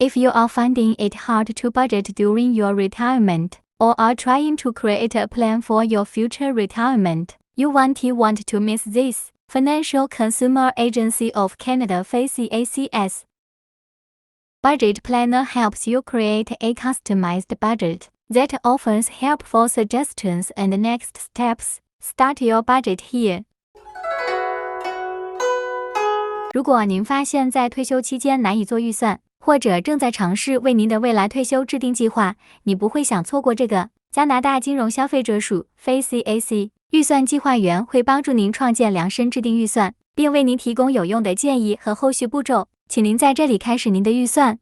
If you are finding it hard to budget during your retirement, or are trying to create a plan for your future retirement, you won't want to miss this. Financial Consumer Agency of Canada FCAC Budget Planner helps you create a customized budget that offers helpful suggestions and next steps. Start your budget here. 如果您发现在退休期间难以做预算，或者正在尝试为您的未来退休制定计划，你不会想错过这个。加拿大金融消费者署 FCAC 预算计划员会帮助您创建量身制定预算，并为您提供有用的建议和后续步骤。请您在这里开始您的预算，